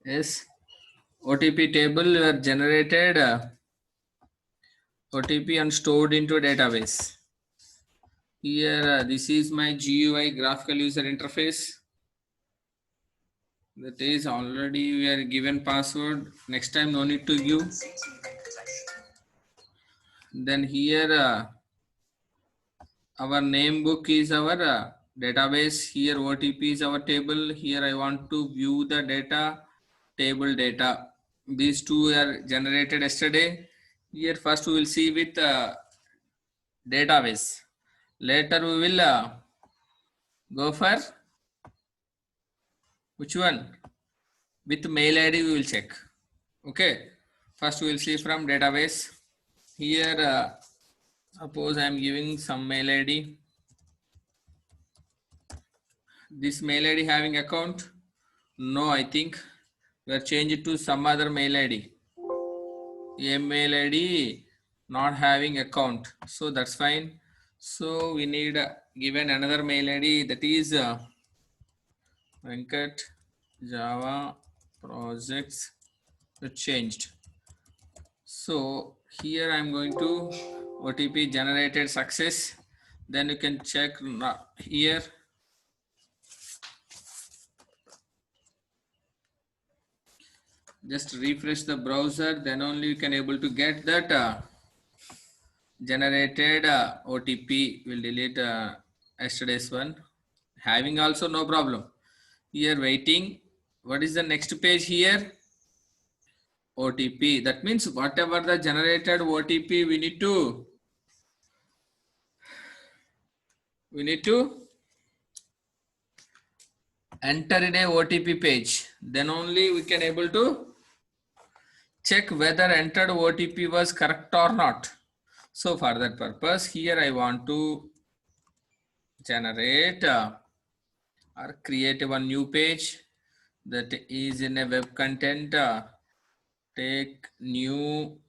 Yes, OTP table were generated OTP and stored into a database. Here, this is my GUI graphical user interface. That is already we are given password. Next time no need to give. Then here our name book is our database. Here OTP is our table. Here I want to view the data, table data. These two are generated yesterday. Here first we will see with database. Later we will go for which one? With mail ID we will check. Okay. First we will see from database. Here suppose I am giving some mail ID. This mail ID having account? No, I think we are change it to some other mail ID. Mail ID not having account, so that's fine. So we need given another mail ID, that is Venkat Java projects changed. So here I'm going to OTP generated success. Then you can check here. Just refresh the browser, then only you can able to get that generated OTP. Will delete yesterday's one. Having also no problem. Here waiting. What is the next page here? OTP. That means whatever the generated OTP we need to enter in a OTP page. Then only we can able to check whether entered OTP was correct or not. So for that purpose, here I want to generate or create one new page that is in a web content. Take new,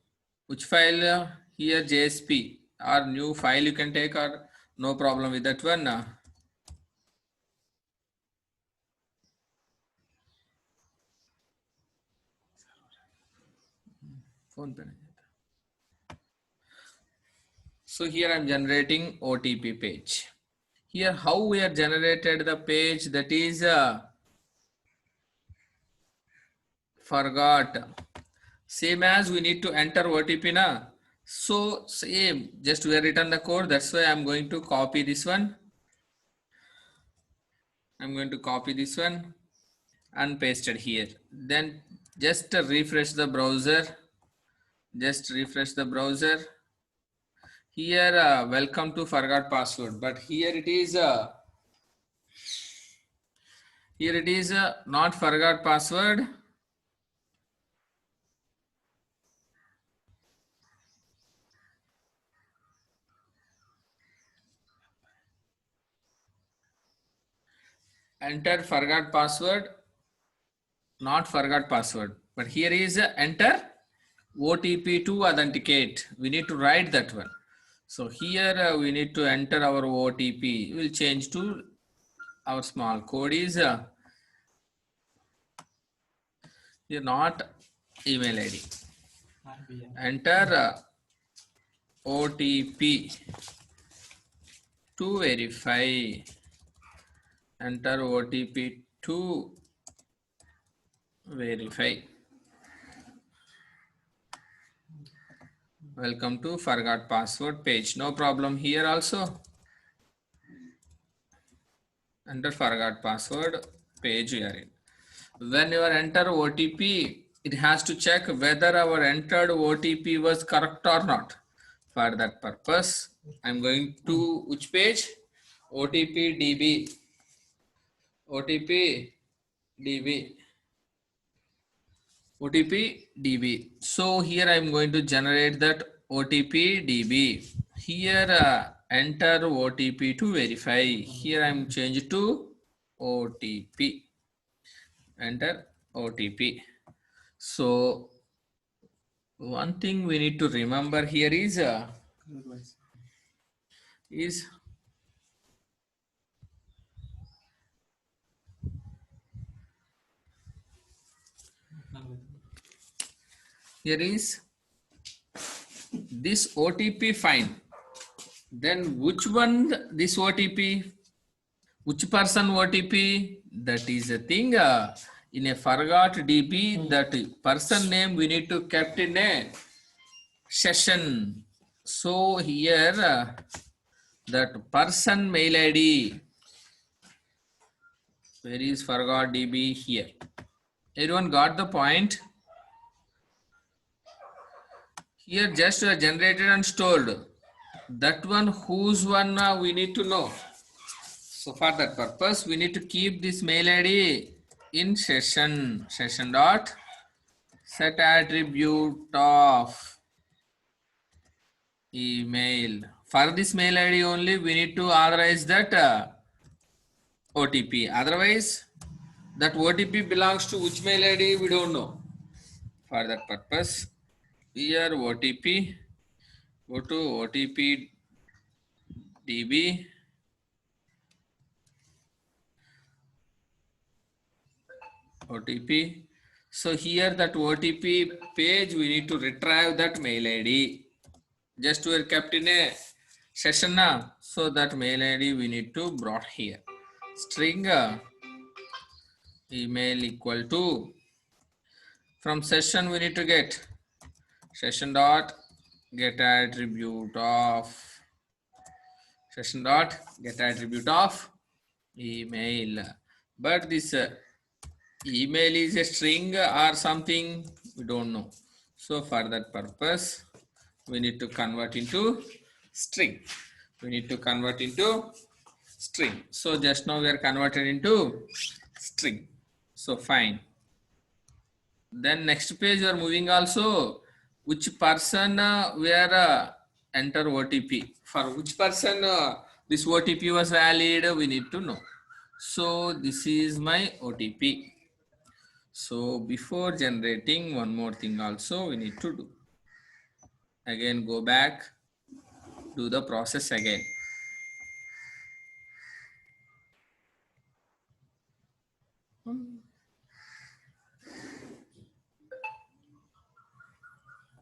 which file here, JSP or new file you can take, or no problem with that one. So here I am generating OTP page. Here how we are generated the page, that is forgot. Same as we need to enter OTP na. So same, just we have written the code. That's why I'm going to copy this one. I'm going to copy this one and paste it here. Then just refresh the browser. Just refresh the browser. Here welcome to forgot password, but here it is not forgot password. Enter forgot password, not forgot password, but here is enter OTP to authenticate. We need to write that one. So here we need to enter our OTP. We'll change to our small code is here, not email ID. Enter OTP to verify. Enter OTP to verify. Welcome to forgot password page. No problem here also. Enter forgot password page we are in. When you are enter OTP, it has to check whether our entered OTP was correct or not. For that purpose, I'm going to which page? OTP DB. OTP DB. OTP DB. So here I'm going to generate that OTP DB. Here enter OTP to verify. Here I'm changed to OTP. Enter OTP. So one thing we need to remember here is Here is this OTP fine. Then which one this OTP? Which person OTP? That is a thing in a forgot DB. That person name we need to kept in a session. So here that person mail ID. Where is forgot DB? Here. Everyone got the point? Here just generated and stored. That one whose one we need to know. So for that purpose, we need to keep this mail ID in session. Session dot set attribute of email. For this mail ID only, we need to authorize that OTP. Otherwise, that OTP belongs to which mail ID we don't know. For that purpose, here OTP, go to OTP DB. OTP. So here that OTP page we need to retrieve that mail ID. Just we are kept in a session now. So that mail ID we need to brought here. String email equal to, from session we need to get session dot get attribute of email. But this email is a string or something, we don't know. So for that purpose, we need to convert into string. So just now we are converted into string. So fine. Then next page we are moving also. Which person we are enter OTP. For which person this OTP was valid, we need to know. So this is my OTP. So before generating, one more thing also we need to do. Again go back, do the process again.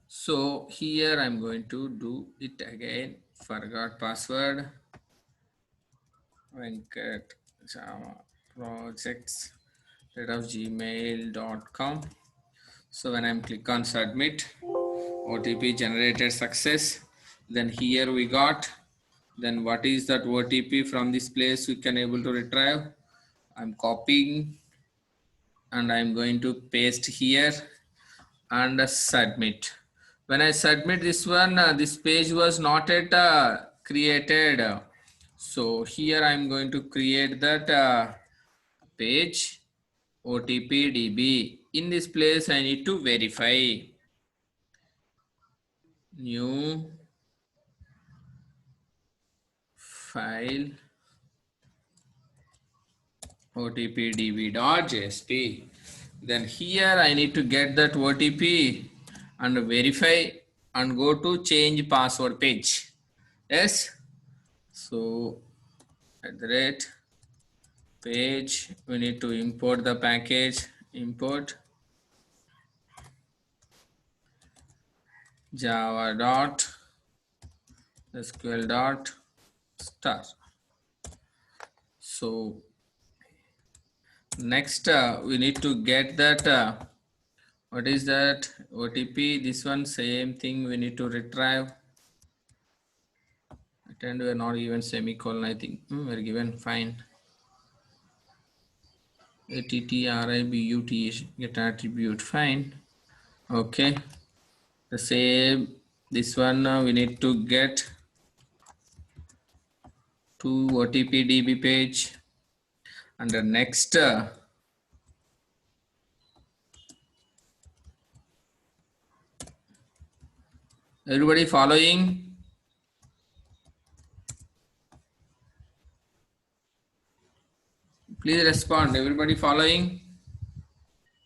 So here I'm going to do it again. Forgot password. Venkat Java projects gmail.com. So when I'm click on submit, OTP generated success. Then here we got, then what is that OTP from this place we can able to retrieve. I'm copying and I'm going to paste here and submit. When I submit this one, this page was not yet created. So here I'm going to create that page OTP DB. In this place, I need to verify. New file OTP DB.jsp. Then here I need to get that OTP and verify and go to change password page. Yes. So at the rate page, we need to import the package, import java dot sql dot star. So next we need to get that what is that OTP, this one same thing we need to retrieve, and we're not given semicolon. I think we're given fine. ATTRIBUT get attribute, fine. Okay, the same this one we need to get to OTP DB page, and the next everybody following? Please respond. Everybody following?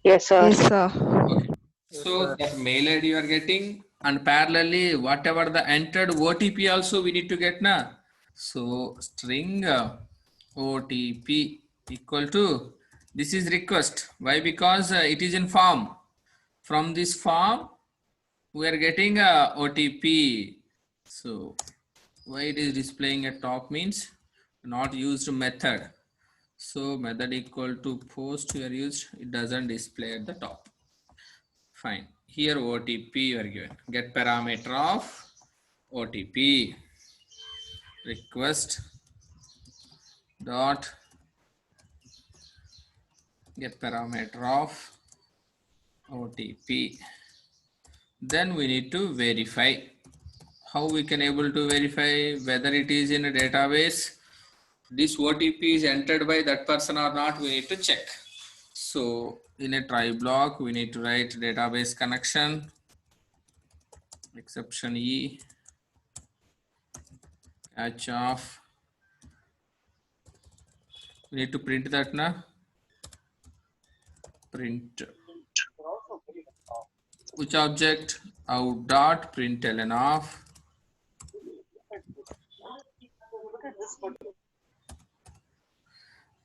Yes, sir. Yes, sir. Okay. So that mail ID you are getting, and parallelly whatever the entered OTP also we need to get now. So string OTP equal to, this is request. Why? Because it is in form. From this form, we are getting a OTP. So why it is displaying at top means not used method. So method equal to post we are used, it doesn't display at the top. Fine. Here OTP you are given. Get parameter of OTP. Request dot get parameter of OTP. Then we need to verify. How we can able to verify whether it is in a database, this OTP is entered by that person or not, we need to check. So in a try block, we need to write database connection, exception E, catch off. We need to print that now. Print which object? Out dot println of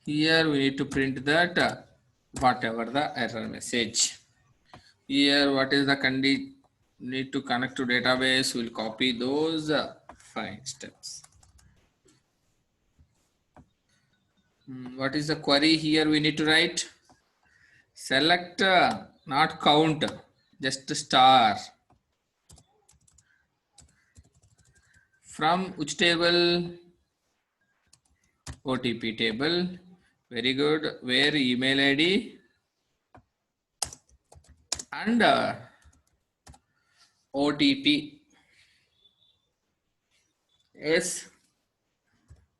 here we need to print that whatever the error message. Here what is the condition? Need to connect to database. We'll copy those 5 steps. What is the query here? We need to write select not count, just star. From which table? OTP table. Very good. Where email ID and OTP is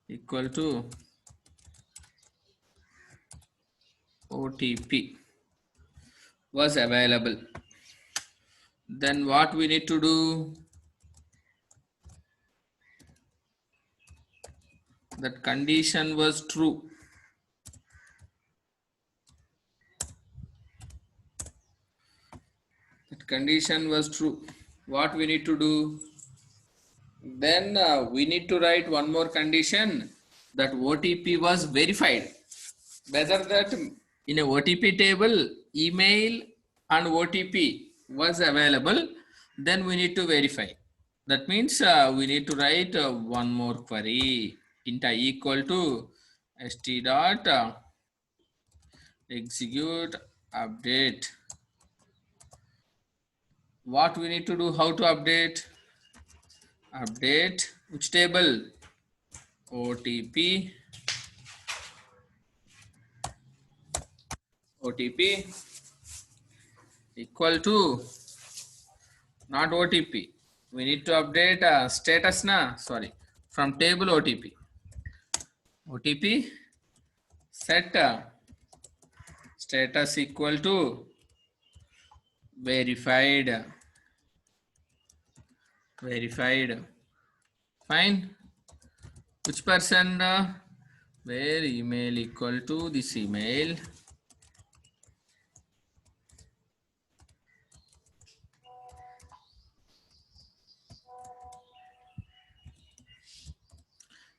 equal to OTP was available. Then what we need to do? That condition was true. That condition was true. What we need to do? Then we need to write one more condition that OTP was verified. Whether that in a OTP table, email and OTP was available, then we need to verify. That means we need to write one more query. Int I equal to st dot execute update. What we need to do? How to update? Update which table? OTP. OTP equal to not OTP. We need to update status na. Sorry, from table OTP. OTP set status equal to verified. Verified. Fine. Which person? Where email equal to this email.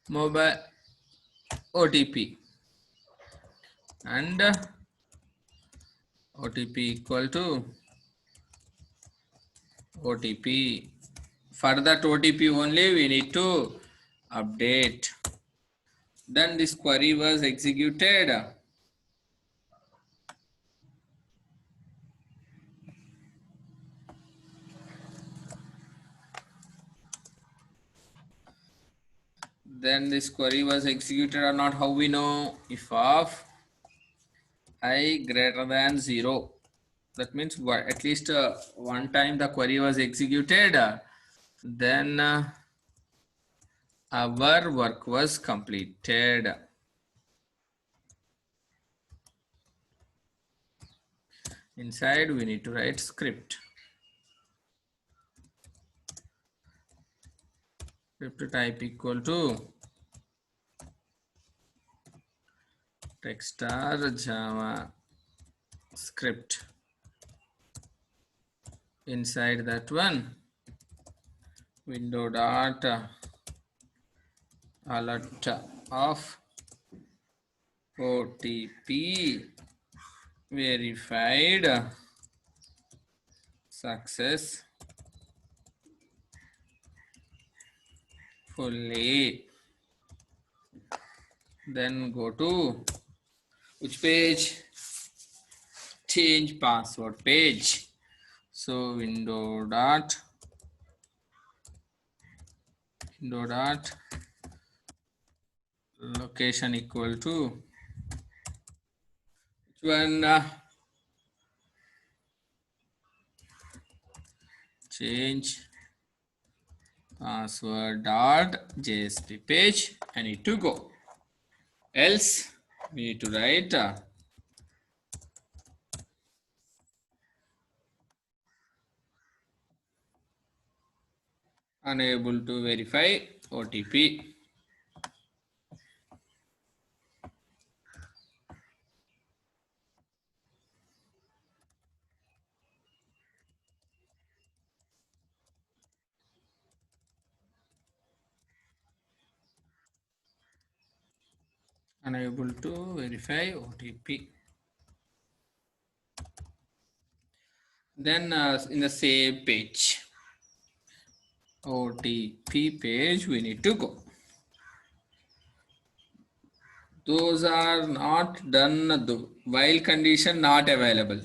Mobile OTP and OTP equal to OTP. For that OTP only we need to update. Then this query was executed. Then this query was executed or not, how we know? If of I greater than 0. That means at least one time the query was executed, then our work was completed. Inside we need to write script. Script type equal to text star Java script. Inside that one, window dot alert of OTP verified successfully. Then go to which page? Change password page. So window dot location equal to which one? Change password dot JSP page. I need to go. Else we need to write unable to verify OTP. Unable to verify OTP. Then in the same page, OTP page, we need to go. Those are not done, the while condition not available.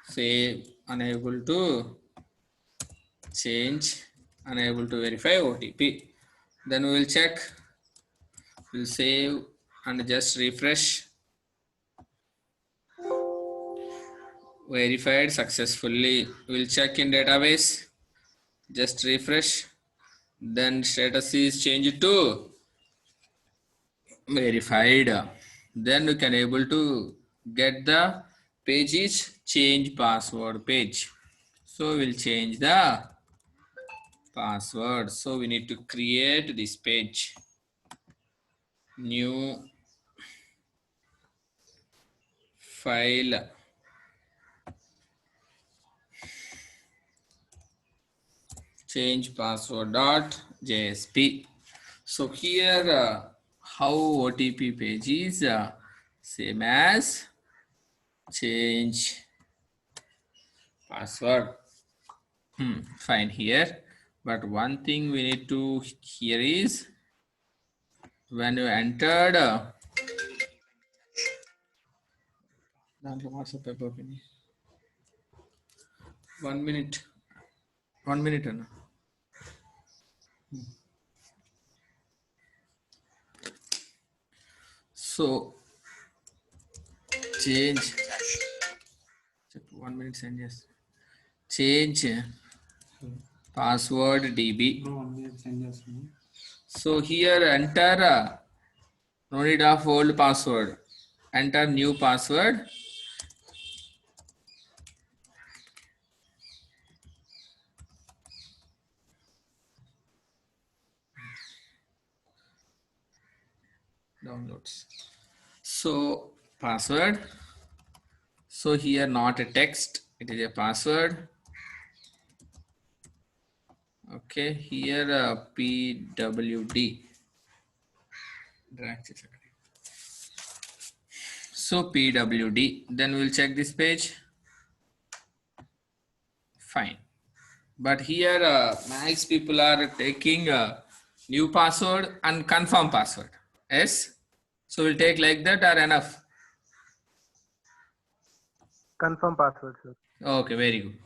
Say unable to change, unable to verify OTP. Then we will check, we'll save and just refresh. Verified successfully. We'll check in database, just refresh. Then status is changed to verified. Then we can able to get the page is change password page. So we'll change the password. So we need to create this page. New file. Change password dot JSP. So here how OTP page is same as change password. Fine here, but one thing we need to here is when you entered paper 1 minute 1 minute Anna. So change 1 minute send yes. Change password DB. So here enter no need of old password. Enter new password. Downloads. So password. So here not a text, it is a password. Okay, here PWD. So PWD. Then we'll check this page. Fine. But here max people are taking new password and confirm password. Yes. So we'll take like that or enough. Confirm password, sir. Okay, very good.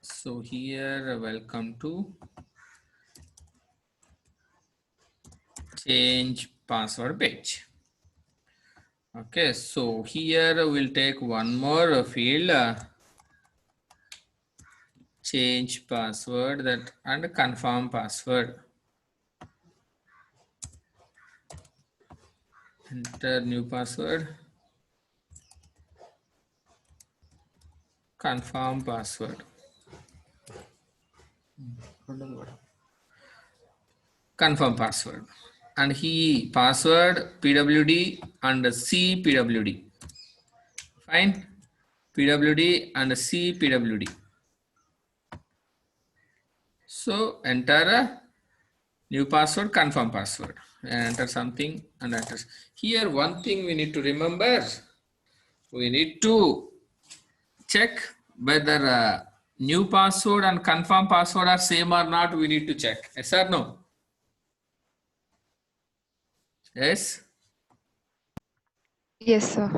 So here welcome to change password page. Okay, so here we'll take one more field, change password that and confirm password. Enter new password, confirm password. Confirm password. And he password PWD and C PWD. Fine. PWD and C PWD. So enter a new password, confirm password. And enter something and enter. Here one thing we need to remember. We need to check whether new password and confirm password are same or not, we need to check. Yes or no? Yes. Yes, sir.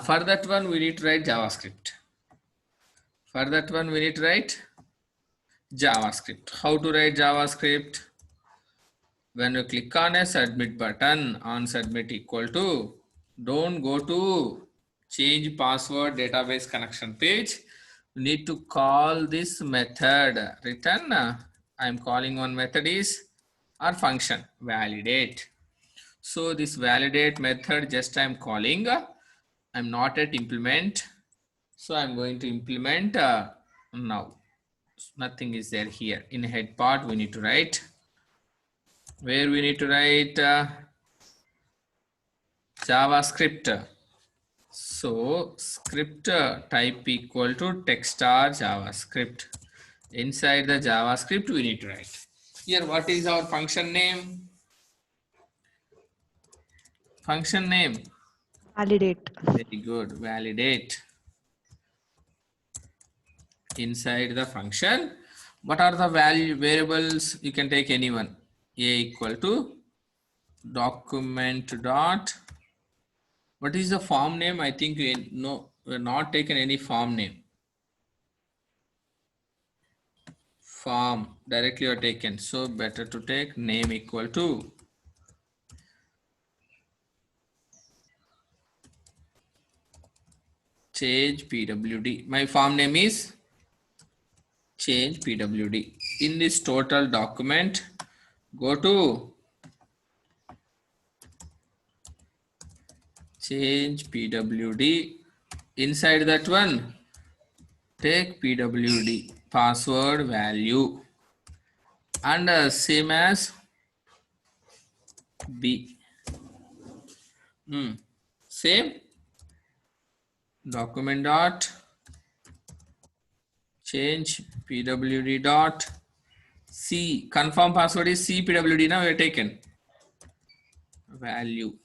For that one, we need to write JavaScript. For that one, we need to write JavaScript. How to write JavaScript? When you click on a submit button, on submit equal to, don't go to change password database connection page. You need to call this method return. I'm calling one method is or function validate. So this validate method just I'm calling. I'm not at implement. So I'm going to implement now. Nothing is there here. In head part we need to write. Where we need to write JavaScript. So script type equal to text or JavaScript. Inside the JavaScript we need to write. Here what is our function name? Function name. Validate. Very good. Validate. Inside the function, what are the value variables? You can take anyone. A equal to document dot. What is the form name? I think we're not taken any form name. Form directly are taken. So better to take name equal to change PWD. My form name is change PWD. In this total document, go to change PWD. Inside that one, take PWD password value and same as B. Same document dot change PWD dot C. Confirm password is C PWD. Now we are taken value.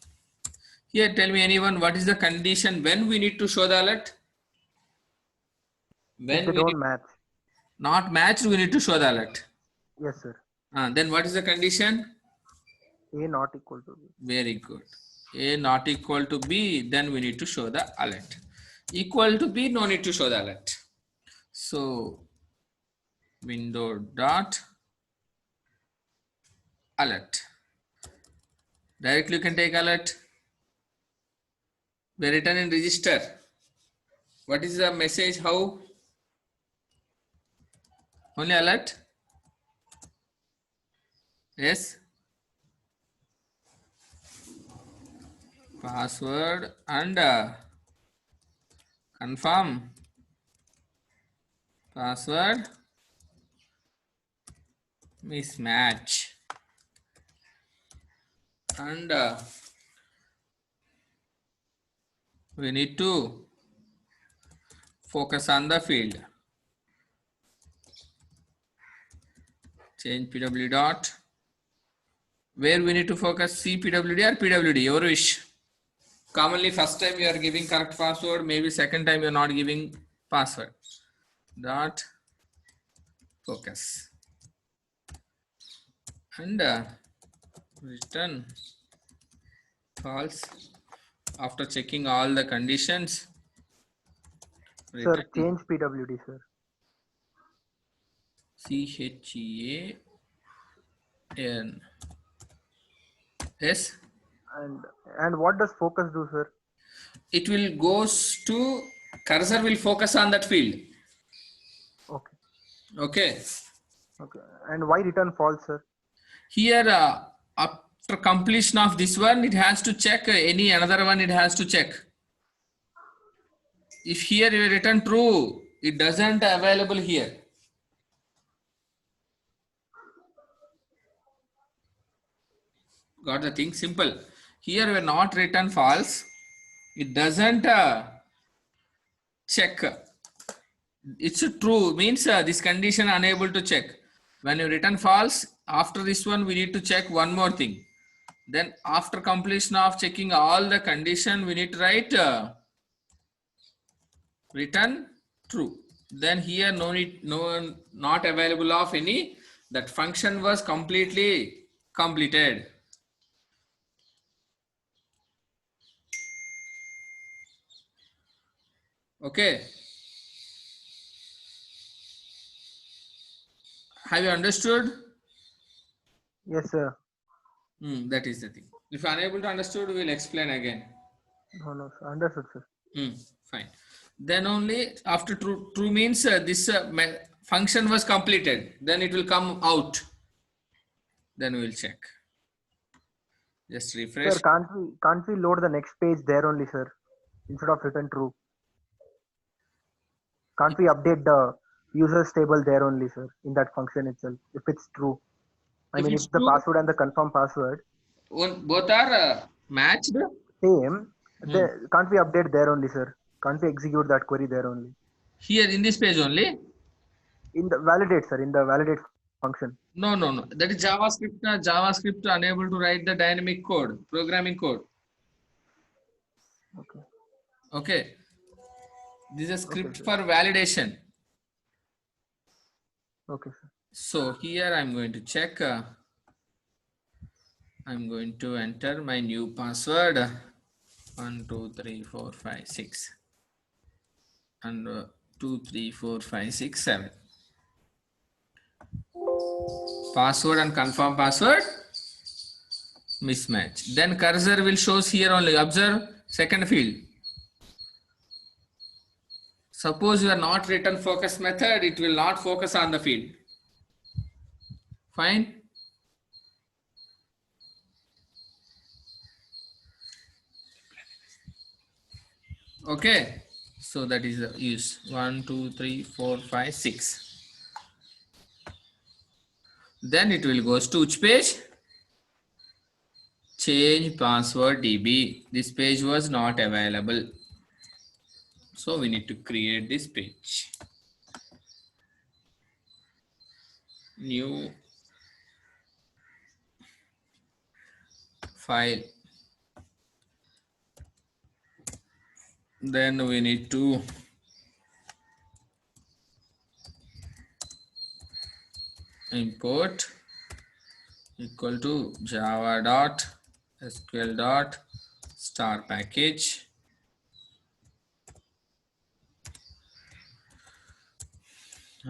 Here tell me anyone what is the condition when we need to show the alert? If When they we don't need match. not matched, we need to show the alert. Yes, sir. Then what is the condition? A not equal to B. Very good. A not equal to B, then we need to show the alert. Equal to B, no need to show the alert. So window dot alert. Directly you can take alert. We written in register. What is the message? How? Only alert? Yes. Password and confirm password mismatch and we need to focus on the field. Change PW dot. Where we need to focus CPWD or PWD, your wish. Commonly first time you are giving correct password, maybe second time you are not giving password. Dot focus. And return false after checking all the conditions. Sir, Return change PWD, sir. CHEAN. Yes. And what does focus do, sir? It will goes to cursor will focus on that field. Okay. Okay. Okay. And why return false, sir? Here after completion of this one, it has to check any another one. It has to check. If here you return true, it doesn't available here. Got the thing? Simple. Here we are not return false. It doesn't check. It's true means this condition unable to check. When you return false, after this one we need to check one more thing. Then after completion of checking all the condition, we need to write return true. Then here no need, no, not available of any, that function was completely completed. Okay. Have you understood? Yes, sir. That is the thing. If unable to understood, we'll explain again. No, sir. Understood, sir. Fine. Then only after true means this function was completed. Then it will come out. Then we'll check. Just refresh. Sir, can't we load the next page there only, sir, instead of return true? Can't we update the users table there only, sir, in that function itself, if it's true? I If mean, it's if the true, password and the confirm password both are matched. same, can't we update there only, sir? Can't we execute that query there only? Here in this page only. In the validate, sir, in the validate function. No. That is JavaScript. JavaScript unable to write the dynamic code, programming code. Okay. Okay. This is a script sir. for validation. Okay, sir. So here I'm going to check. I'm going to enter my new password. 1 2 3 4 5 6 and 2 3 4 5 6 7. Password and confirm password mismatch. Then cursor will shows here only. Observe second field. Suppose you are not written focus method, it will not focus on the field. Fine. Okay. So that is the use. 1 2 3 4 5 6. Then it will goes to which page? Change password DB. This page was not available. So we need to create this page. New file. Then we need to import equal to java.sql.star package.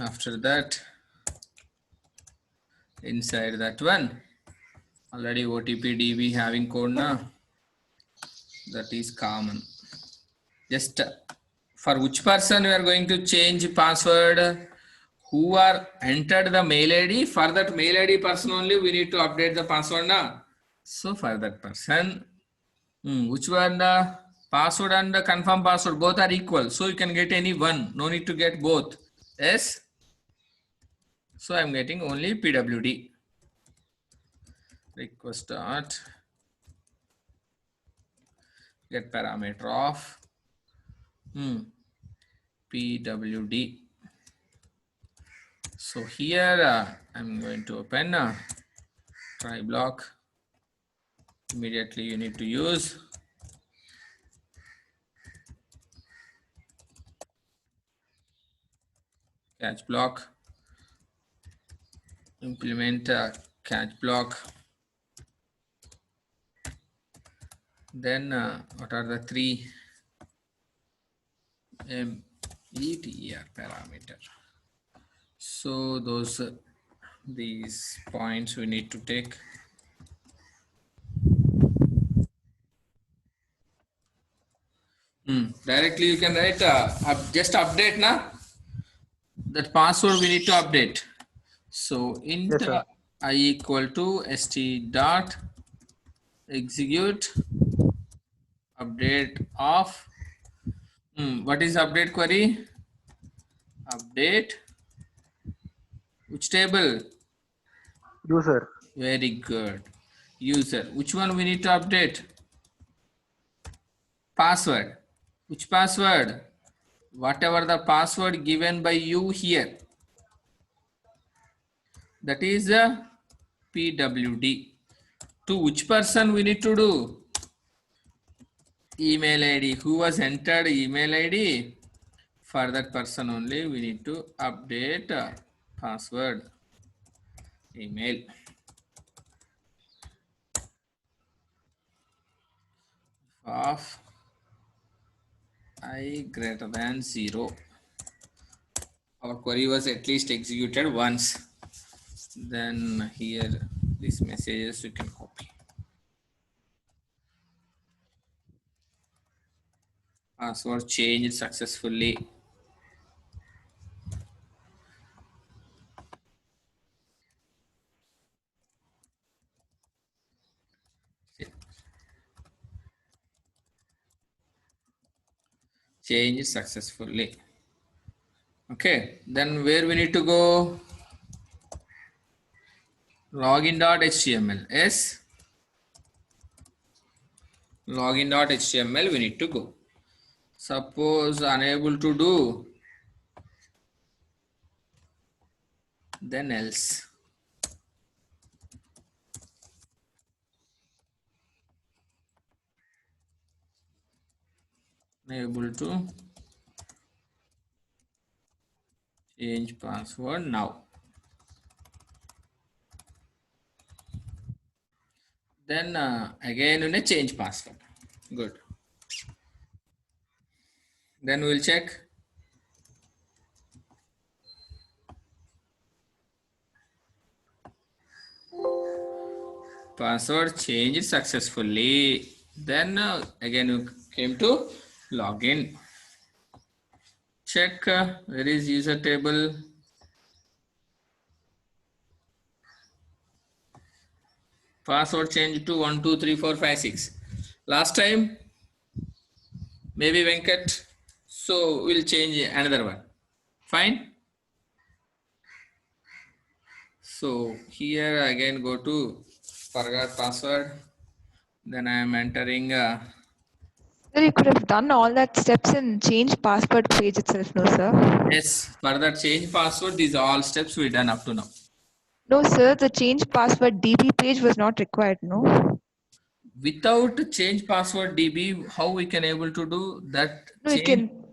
After that, inside that one, already OTP DB having code now. That is common. Just for which person we are going to change password, who are entered the mail ID, for that mail ID person only we need to update the password now. So for that person, which one, the password and the confirm password both are equal, so you can get any one, no need to get both. Yes, so I'm getting only PWD. Request dot get parameter of PWD. So here I'm going to open try block. Immediately you need to use catch block. Implement catch block. Then what are the three METR parameter? So these points we need to take. Directly you can write just update na. That password we need to update. So int Yes, I equal to st dot execute update of what is update query? Update which table? user. Very good. User. Which one we need to update? Password. Which password? Whatever the password given by you here. That is the PWD. To which person we need to do? Email ID. Who was entered email ID? For that person only, we need to update password, email. Of I greater than 0. Our query was at least executed once. Then here, these messages you can copy. Password changed successfully. Changed successfully. Okay, then where we need to go? Login.html. Yes. Login.html we need to go. Suppose unable to do, then else. Unable to change password now. Then again we change password. Good. Then we'll check. Password changed successfully. Then again you came to login. Check where is user table. Password changed to 1 2 3 4 5 6. Last time maybe Venkat. So we'll change another one. Fine. So here again go to forgot password. Then I am entering. Sir, you could have done all that steps in change password page itself, no, sir? Yes, for that change password, these are all steps we done up to now. No, sir, the change password DB page was not required, no? Without change password DB, how we can able to do that No, you change? can.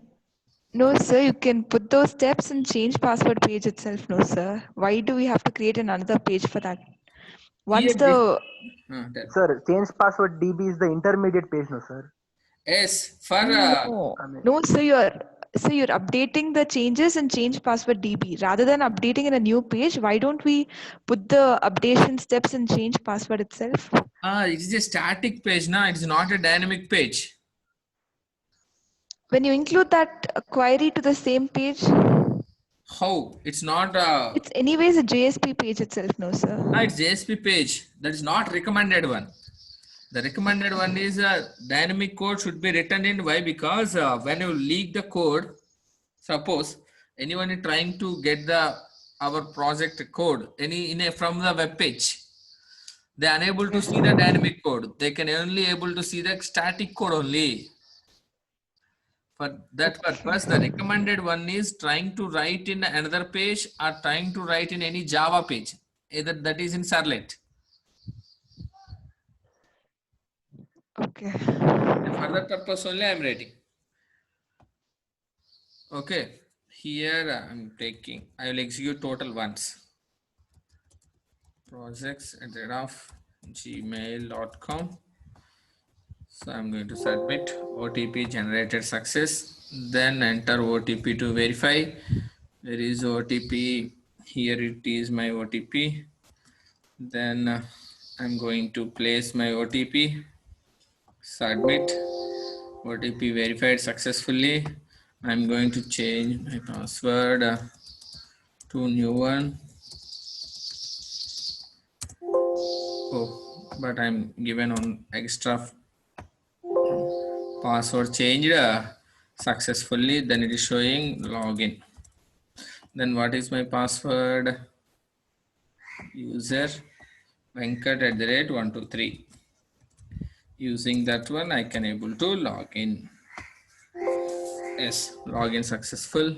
No, sir, you can put those steps in change password page itself, no, sir. Why do we have to create another page for that? Here, Once the Sir, change password DB is the intermediate page, no, sir. yes, for no, I mean, no, sir, you're updating the changes in change password DB rather than updating in a new page. Why don't we put the updation steps in change password itself? it is a static page now. It is not a dynamic page. When you include that query to the same page, How? It's not. it's anyways a JSP page itself, no, sir. It's JSP page. That is not recommended one. The recommended one is dynamic code should be written in. Why? Because when you leak the code, suppose anyone is trying to get the our project code from the web page, they are unable to see the dynamic code. They can only able to see the static code only. For that purpose, the recommended one is trying to write in another page or trying to write in any Java page, either that is in Servlet. Okay. For that purpose only I am writing. Okay, here I'm taking, I will execute total once. Projects at the rate of gmail.com. So I'm going to submit OTP generated success, then enter OTP to verify. There is OTP, here it is my OTP. Then I'm going to place my OTP, submit, OTP verified successfully. I'm going to change my password to new one. Oh, but I'm given on extra password changed successfully. Then it is showing login. Then what is my password? User Venkat at the rate 123. Using that one, I can able to log in. Yes, login successful.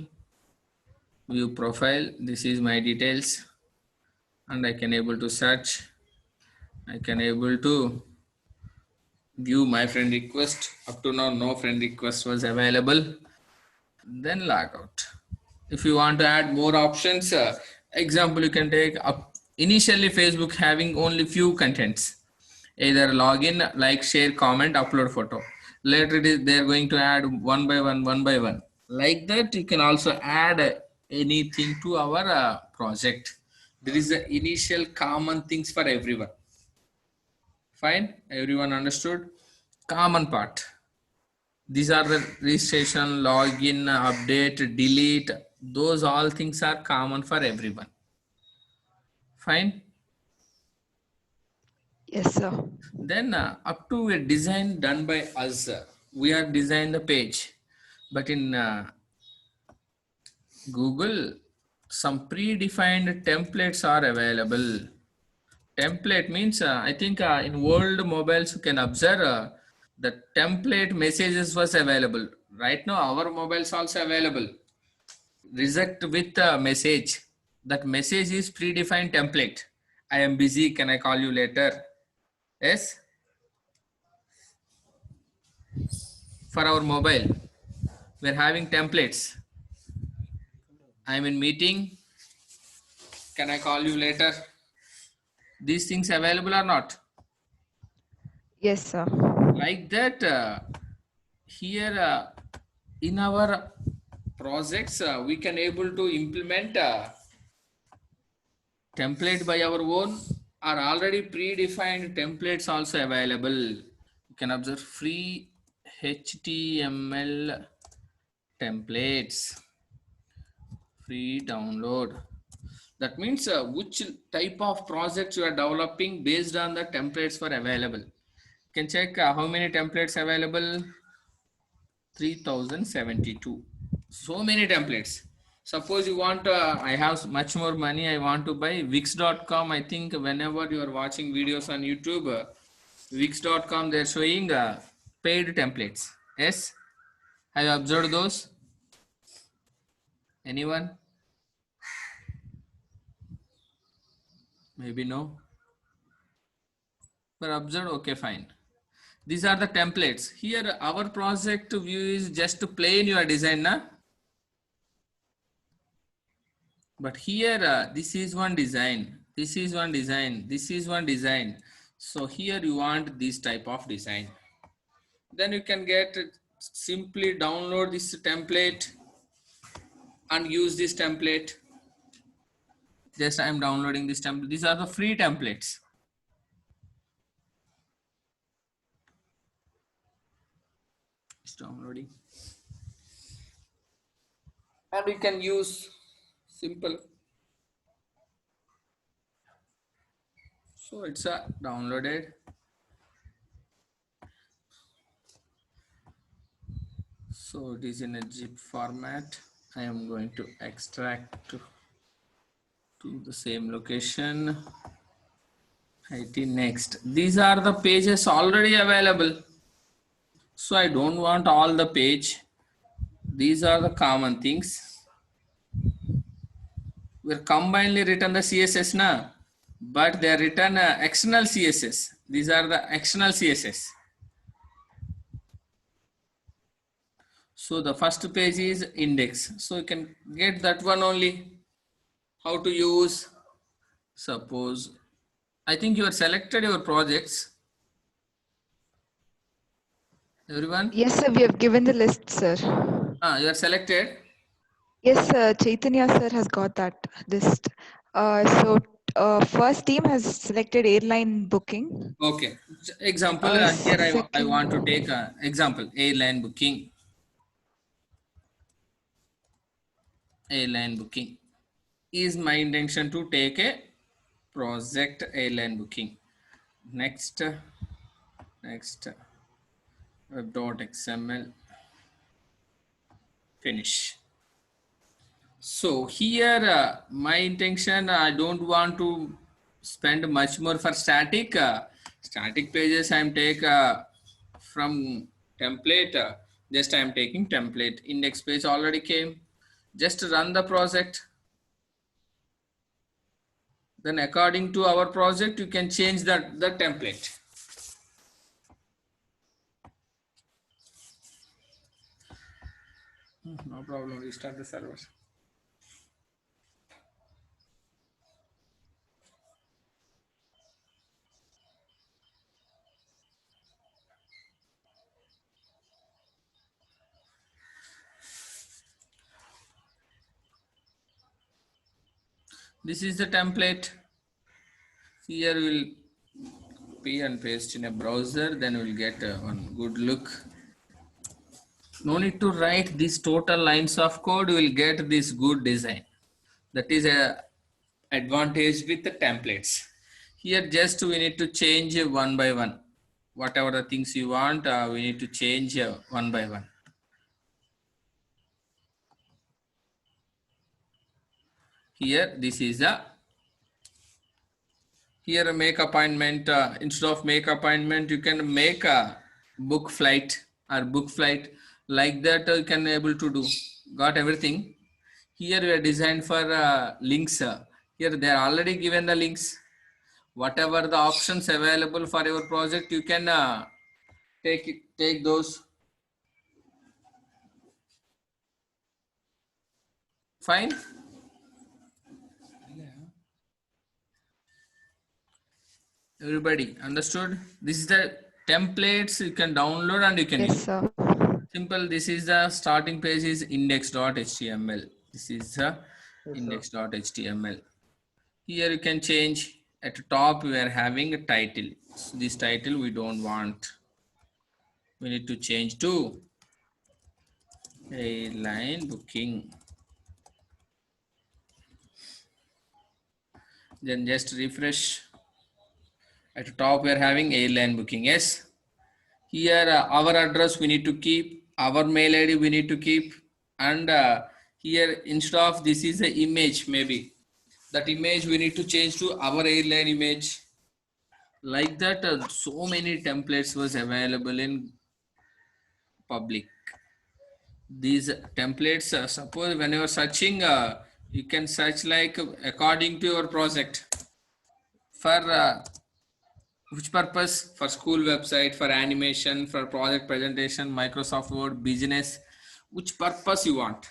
View profile. This is my details, and I can able to search. I can able to view my friend request. Up to now, no friend request was available. then log out. If you want to add more options, example, you can take up initially Facebook having only few contents, either login, like, share, comment, upload photo. Later it is they're going to add one by one. Like that, you can also add anything to our project. There is the initial common things for everyone. Fine, everyone understood? Common part. These are the registration, login, update, delete. Those all things are common for everyone. Fine. Yes, sir. Then up to a design done by us, we have designed the page. But in Google, some predefined templates are available. Template means I think in old mobiles you can observe the template messages was available. Right now our mobiles also available. Reject with a message. That message is predefined template. I am busy. Can I call you later? Yes. For our mobile, we're having templates. I'm in meeting. Can I call you later? These things available or not? Yes, sir. Like that, here in our projects, we can able to implement template by our own, or already predefined templates also available. You can observe free HTML templates, free download. That means which type of projects you are developing based on the templates were available. You can check how many templates available. 3072. So many templates. Suppose you want, I have much more money, I want to buy Wix.com. I think whenever you are watching videos on YouTube, Wix.com, they're showing paid templates. Yes? Have you observed those? Anyone? Maybe no. But observed, okay, fine. These are the templates. Here our project view is just to plain your design, na? But here this is one design, this is one design, this is one design. So here you want this type of design. Then you can get simply download this template and use this template. Just I am downloading this template. These are the free templates. It's downloading. And we can use simple. So it's downloaded. So it is in a zip format. I am going to extract to the same location. IT next. These are the pages already available. So I don't want all the page. These are the common things. We're combinedly written the CSS now, but they are written external CSS. These are the external CSS. So the first page is index. So you can get that one only. How to use? Suppose, I think you have selected your projects. Everyone? Yes, sir. We have given the list, sir. You are selected. Yes, sir. Chaitanya sir has got that list. First team has selected airline booking. Okay. Example, here I want to take example, airline booking. Airline booking is my intention to take a project airline booking. Next web.xml, finish. So here my intention, I don't want to spend much more for static. Static pages I am take from template. Just I am taking template. Index page already came. Just run the project. Then according to our project, you can change the template. No problem. Restart the server. This is the template. Here we'll copy and paste in a browser, then we'll get one good look. No need to write these total lines of code, we'll get this good design. That is a advantage with the templates. Here just we need to change one by one. Whatever the things you want, we need to change one by one. Here this is a here make appointment, instead of make appointment you can make a book flight or book flight, like that you can able to do. Got everything. Here we are designed for links. Here they are already given the links. Whatever the options available for your project, you can take those. Fine. Everybody understood? This is the templates you can download and you can Yes, use. sir. Simple. This is the starting page is index.html. This is the Yes, index.html. Here you can change. At the top we are having a title. So this title we don't want. We need to change to airline booking. Then just refresh. At the top we are having airline booking. Yes. Here our address we need to keep, our mail ID we need to keep, and here instead of this is the image, maybe that image we need to change to our airline image. Like that, so many templates was available in public. These templates, suppose when you are searching, you can search like according to your project. For which purpose? For school website, for animation, for project presentation, Microsoft Word, business, which purpose you want.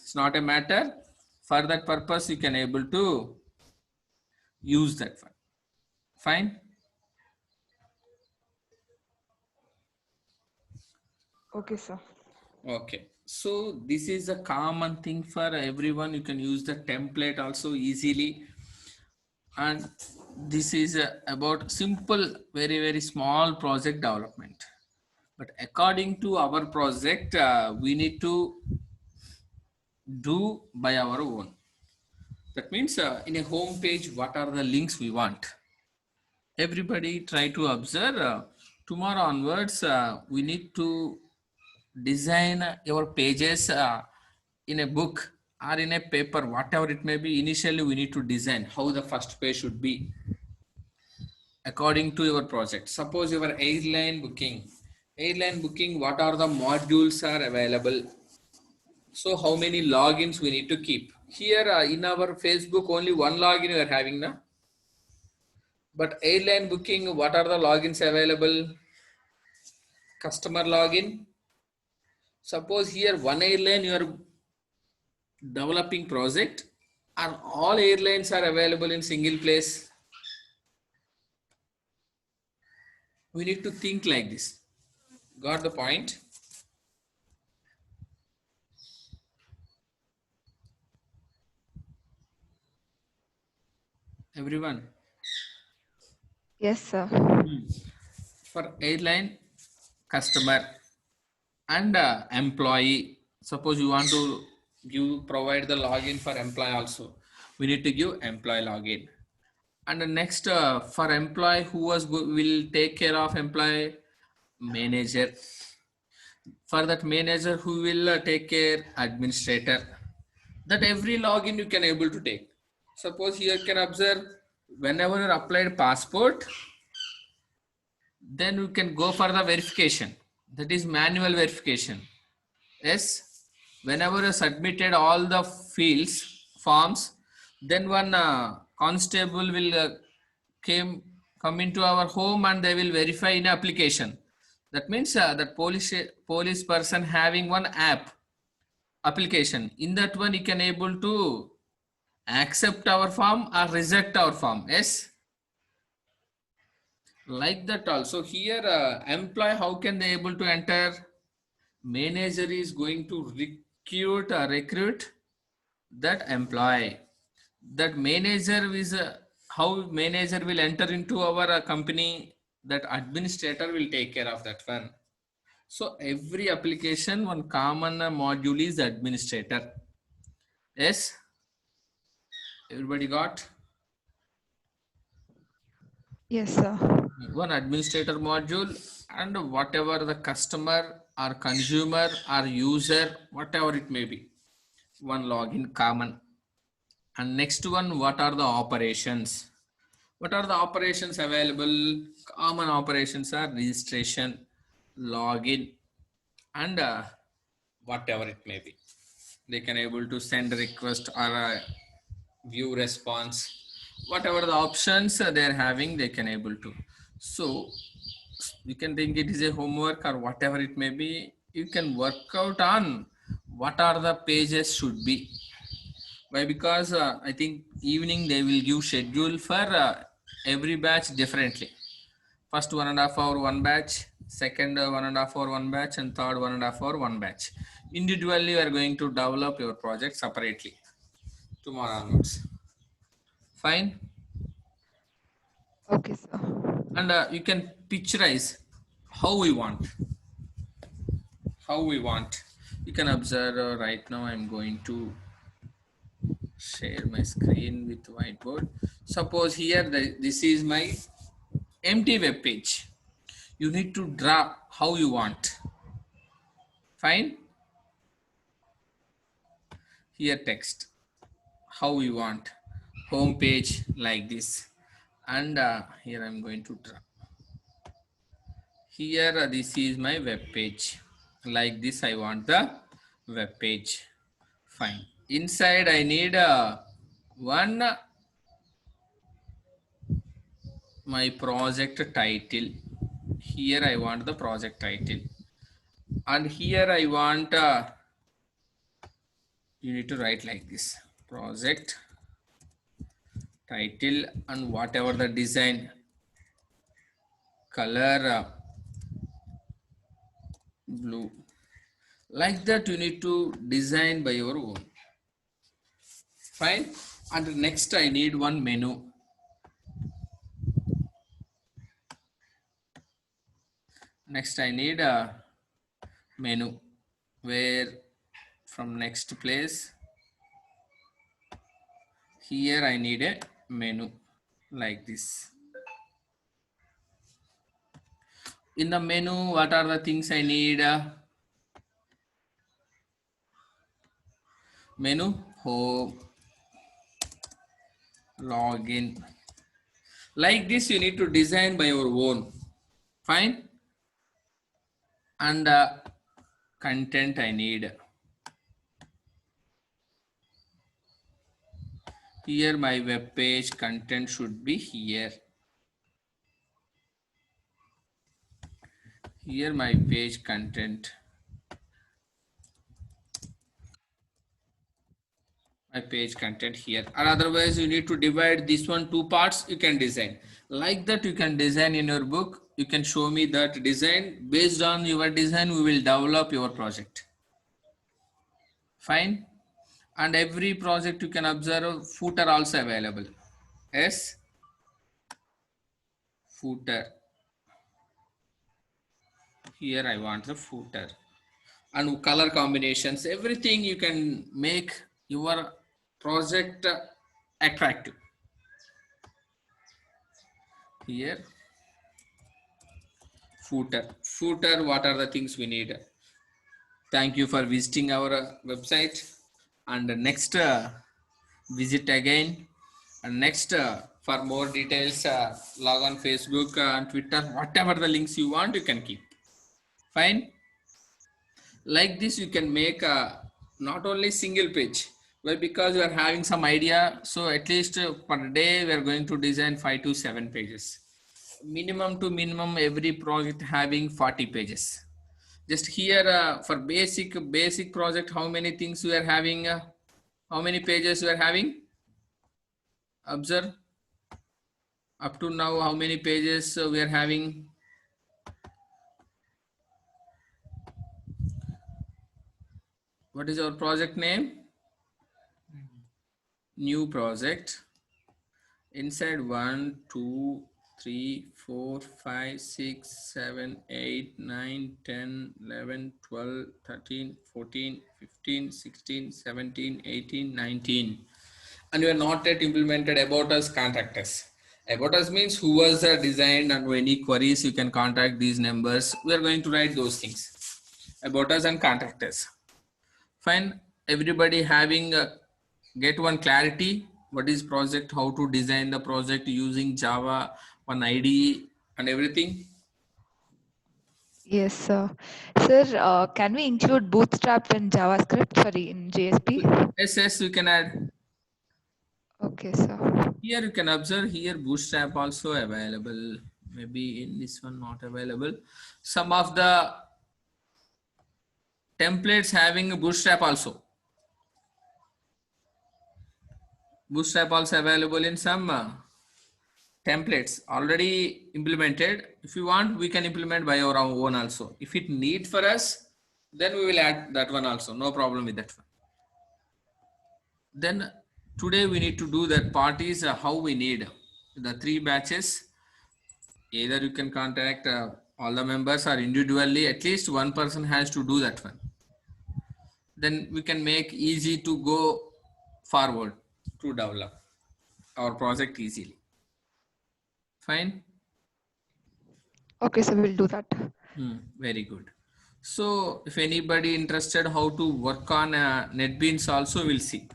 It's not a matter. For that purpose, you can able to use that one. Fine. Okay, sir. Okay. So this is a common thing for everyone. You can use the template also easily. And this is about simple, very small project development. But according to our project, we need to do by our own. That means in a home page, what are the links we want? Everybody try to observe. Tomorrow onwards, we need to design your pages in a book or in a paper, whatever it may be. Initially, we need to design how the first page should be according to your project. Suppose your airline booking, what are the modules are available? So how many logins we need to keep? Here in our Facebook, only one login we are having now. But airline booking, what are the logins available? Customer login. Suppose here one airline you are developing project, and all airlines are available in single place. We need to think like this. Got the point? Everyone. Yes, sir. For airline, customer and employee. Suppose you want to provide the login for employee also. We need to give employee login. And the next for employee, who will take care of employee? Manager. For that manager, who will take care? Administrator. That every login you can able to take. Suppose here you can observe, whenever you applied passport, then you can go for the verification. That is manual verification. Yes, whenever you submitted all the fields, forms, then one constable will come into our home and they will verify in application. That means that police person having one app. application. In that one, you can able to accept our form or reject our form. Yes. Like that also here, employee, how can they able to enter? Manager is going to recruit that employee. That manager is how manager will enter into our company, that administrator will take care of that one. So every application, one common module is administrator. Yes, everybody got? Yes, sir. One administrator module, and whatever the customer or consumer or user, whatever it may be, one login common. And next one, what are the operations? What are the operations available? Common operations are registration, login, and whatever it may be. They can able to send a request or a view response. Whatever the options they're having, they can able to. So you can think it is a homework or whatever it may be. You can work out on what are the pages should be. Why? Because I think evening they will give schedule for every batch differently. First 1.5 hour one batch, second 1.5 hour one batch, and third 1.5 hour one batch. Individually, you are going to develop your project separately tomorrow onwards. Fine. Okay, sir. And you can picturize how we want. How we want. You can observe right now I'm going to share my screen with whiteboard. Suppose here this is my empty web page. You need to draw how you want. Fine. Here text how you want. Home page like this, and here I'm going to draw. Here this is my web page. Like this I want the web page. Fine. Inside I need one my project title. Here I want the project title, and here I want you need to write like this, project title, and whatever the design color blue, like that you need to design by your own. Fine. And next I need one menu. Next I need a menu, where from next place here I need a menu like this. In the menu, what are the things I need? Menu, home, login. Like this you need to design by your own. Fine. And content I need. Here my web page content should be here. Here my page content. My page content here. Or otherwise you need to divide this one two parts, you can design. Like that you can design in your book. You can show me that design. Based on your design, we will develop your project. Fine. And every project you can observe footer also available. Yes. Footer. Here I want the footer. And color combinations, everything you can make your project attractive. Here, footer. Footer, what are the things we need? Thank you for visiting our website. And next, visit again. And next, for more details, log on Facebook and Twitter, whatever the links you want, you can keep. Fine. Like this, you can make not only single page. Well, because we are having some idea, so at least per day we are going to design 5 to 7 pages. Minimum to minimum, every project having 40 pages. Just here for basic project, how many things we are having? How many pages we are having? Observe. Up to now, how many pages we are having? What is our project name? New project. Inside 1, 2, 3, 4, 5, 6, 7, 8, 9, 10, 11, 12, 13, 14, 15, 16, 17, 18, 19. And you are not yet implemented about us contact us. About us means who was designed and any queries you can contact these numbers. We are going to write those things. About us and contact us. Fine. Everybody having get one clarity. What is project? How to design the project using Java, one IDE and everything. Yes, sir. Sir, can we include Bootstrap in JavaScript? Sorry, in JSP? Yes, we can add. Okay, sir. Here you can observe here Bootstrap also available. Maybe in this one not available. Some of the templates having a Bootstrap also. Bootstrap also available in some templates already implemented. If you want, we can implement by our own also. If it need for us, then we will add that one also. No problem with that one. Then today we need to do that part is how we need the 3 batches. Either you can contact all the members or individually, at least one person has to do that one. Then we can make easy to go forward to develop our project easily. Fine. Okay, so we'll do that. Very good. So if anybody interested how to work on NetBeans also we'll see.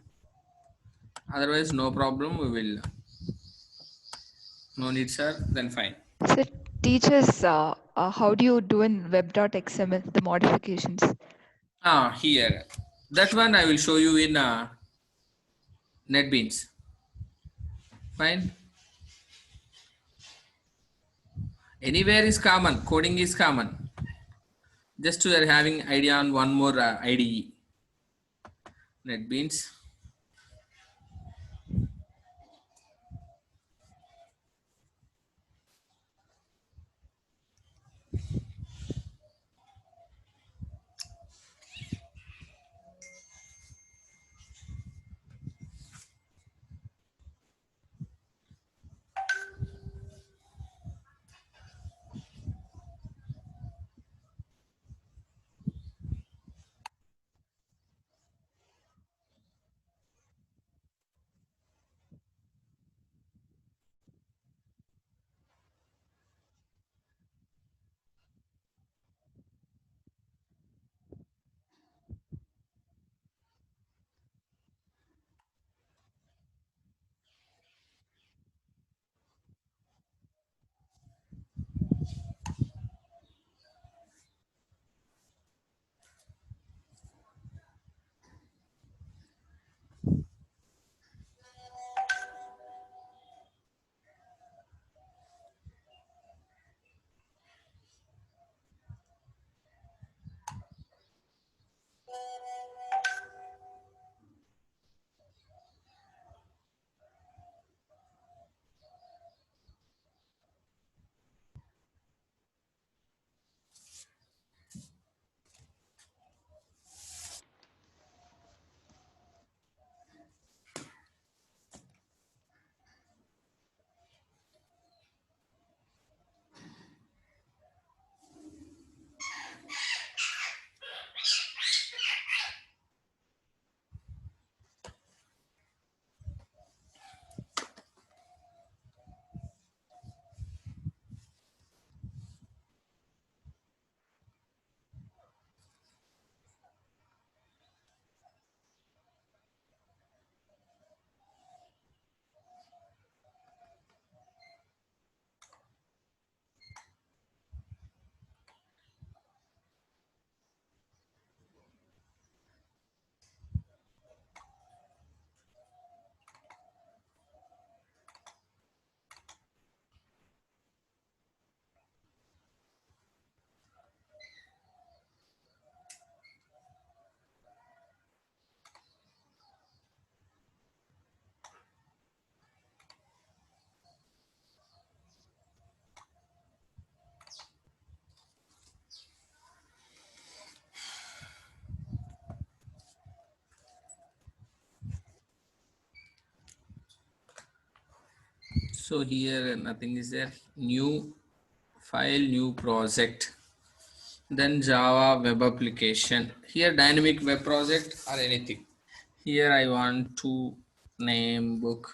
Otherwise no problem, we will. No need sir, then fine. Sir, teach us how do you do in web.xml, the modifications? Here. That one I will show you in NetBeans. Fine. Anywhere is common, coding is common. Just we are having idea on one more IDE. NetBeans. So here nothing is there. New file, new project. Then Java web application. Here dynamic web project or anything. Here I want to name book.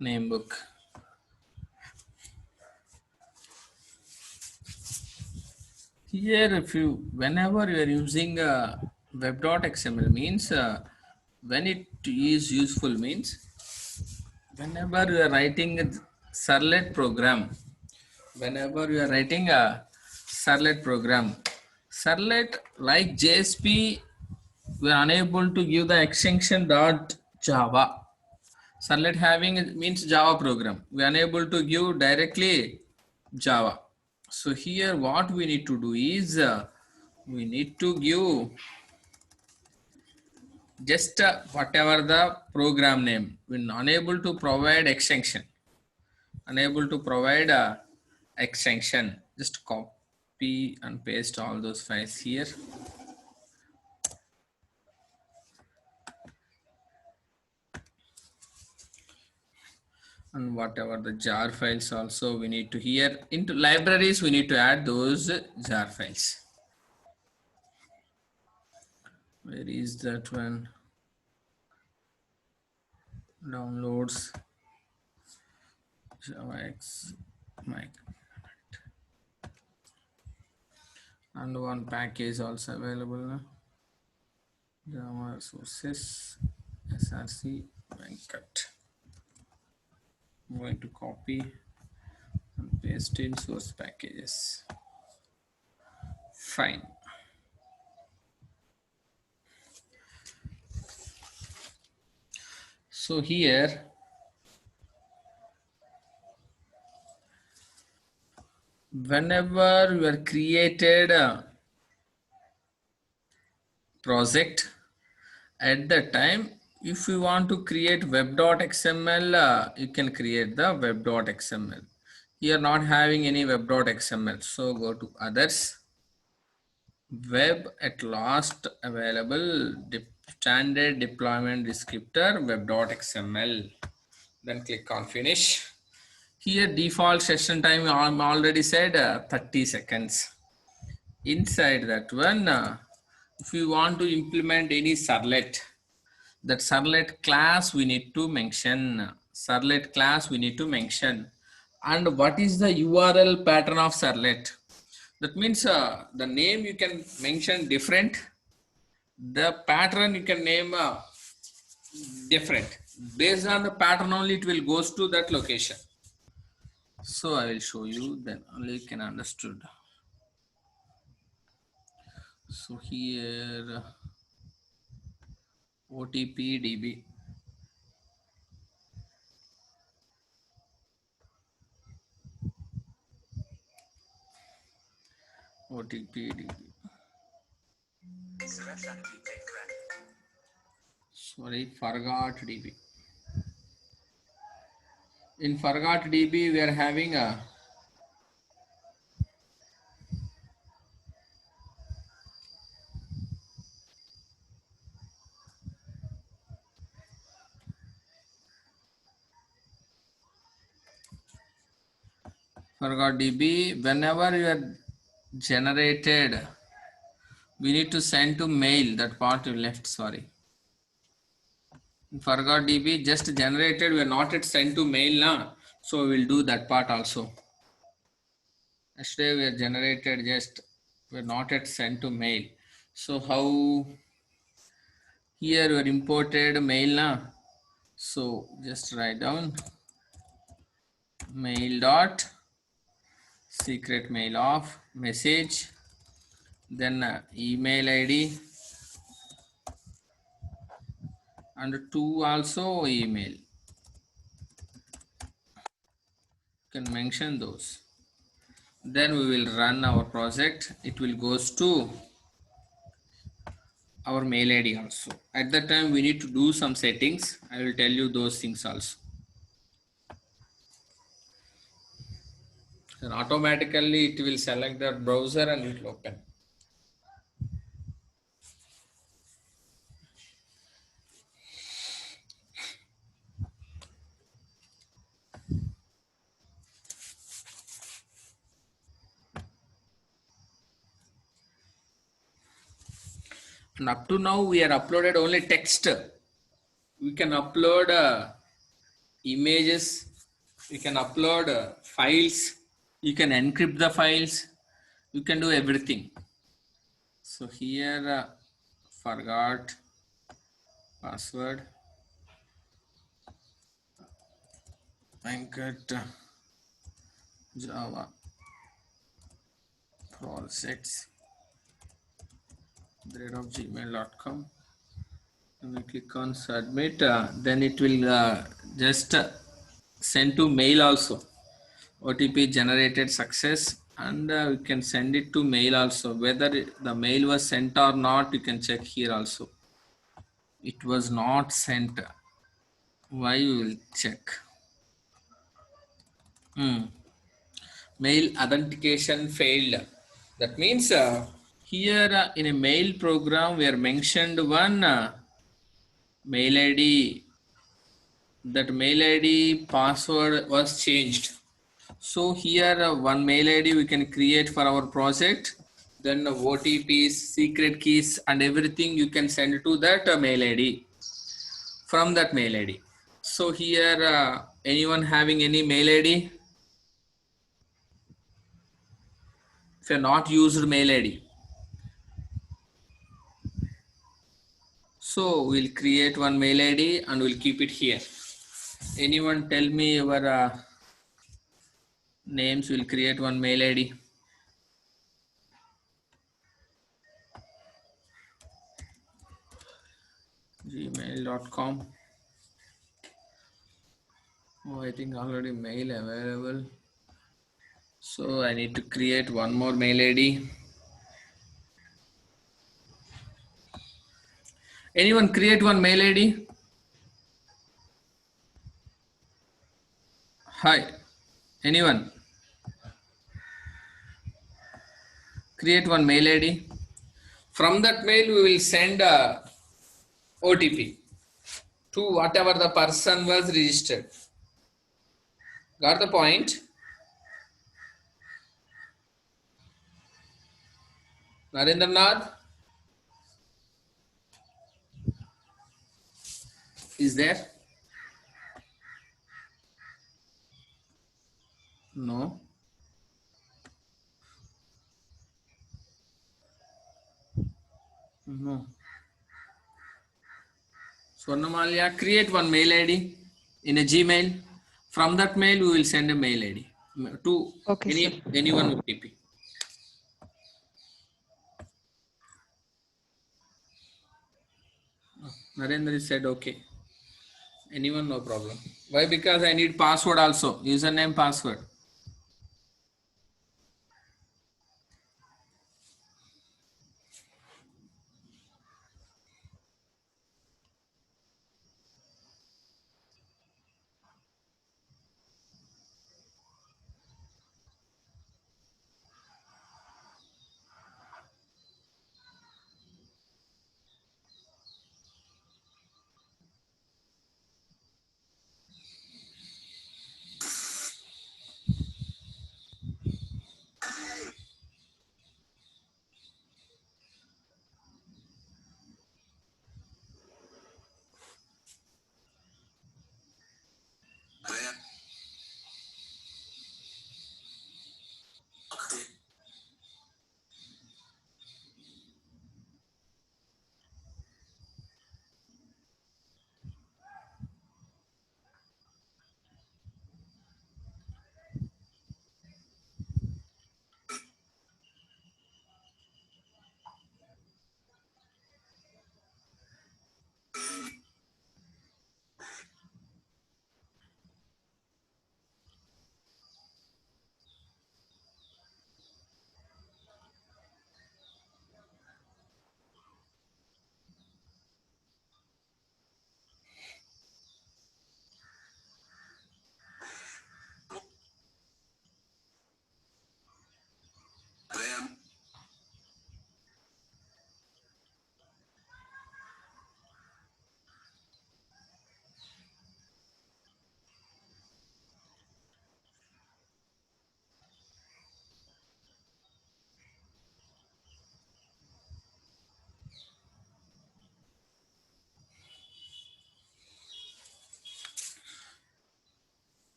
Name book. Here, whenever you are using web.xml means when it is useful means whenever you are writing a servlet program, whenever you are writing a servlet program, servlet like JSP, we are unable to give the extension dot Java. Servlet having means Java program. We are unable to give directly Java. So here what we need to do is we need to give just whatever the program name. We're unable to provide extension. Unable to provide a extension. Just copy and paste all those files here. And whatever the jar files also we need to here into libraries we need to add those jar files. Where is that one? Downloads JavaX Mac. And one package also available now. Java sources src Venkat. I'm going to copy and paste in source packages. Fine. So here whenever you are created a project at the time, if you want to create web.xml, you can create the web.xml. Here not having any web.xml, so go to others. Web at last available standard deployment descriptor web.xml. Then click on finish. Here default session time I'm already said 30 seconds. Inside that one, if you want to implement any servlet, that servlet class we need to mention. Servlet class we need to mention. And what is the URL pattern of servlet? That means the name you can mention different. The pattern you can name different. Based on the pattern only it will goes to that location. So I will show you, then only you can understood. So here OTP DB. OTP DB. Sorry, forgot DB. In forgot DB we are having a forgot DB. Whenever you are generated, we need to send to mail. That part you left, sorry. In forgot DB just generated, we are not yet sent to mail now. So we will do that part also. Yesterday we are generated, just we are not yet sent to mail. So how here we are imported mail now. So just write down mail dot secret mail of message, then email ID and to also email. You can mention those. Then we will run our project. It will goes to our mail ID also. At that time we need to do some settings. I will tell you those things also. And automatically it will select the browser and it will open. And up to now, we are uploaded only text. We can upload images. We can upload files. You can encrypt the files. You can do everything. So here, forgot password. Venkat Java projects @gmail.com. And we click on submit. Then it will just send to mail also. OTP generated success, and we can send it to mail also. Whether the mail was sent or not, you can check here also. It was not sent. Why you will check? Mail authentication failed. That means here in a mail program we are mentioned one mail ID. That mail ID password was changed. So here one mail ID we can create for our project. Then OTPs, secret keys and everything you can send to that mail ID from that mail ID. So here anyone having any mail ID? If you're not used mail ID. So we'll create one mail ID and we'll keep it here. Anyone tell me your names? We'll create one mail ID. gmail.com. Oh, I think already mail available. So I need to create one more mail ID. Anyone create one mail ID? Hi. Anyone? Create one mail ID. From that mail we will send a OTP to whatever the person was registered. Got the point? Narendranath? Is there? No. No. Swarnamalya, create one mail ID in a Gmail. From that mail, we will send a mail ID to Okay, sir. anyone with TP. Narendra said okay. Anyone, no problem. Why? Because I need password also. Username, password.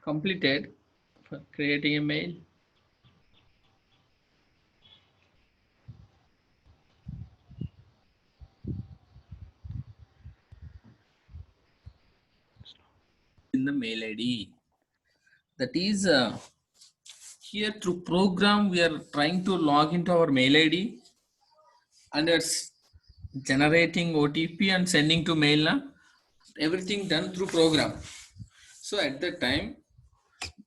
completed for creating a mail. In the mail ID. That is here through program we are trying to log into our mail ID and it's generating OTP and sending to mail now. Everything done through program. So at that time,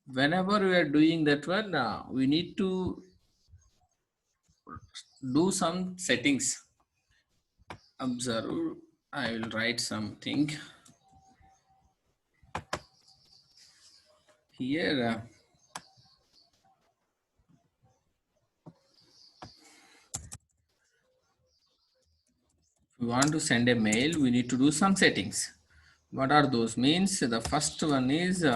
whenever we are doing that one, we need to do some settings. Observe, I will write something here. If we want to send a mail, we need to do some settings. What are those? Means the first one is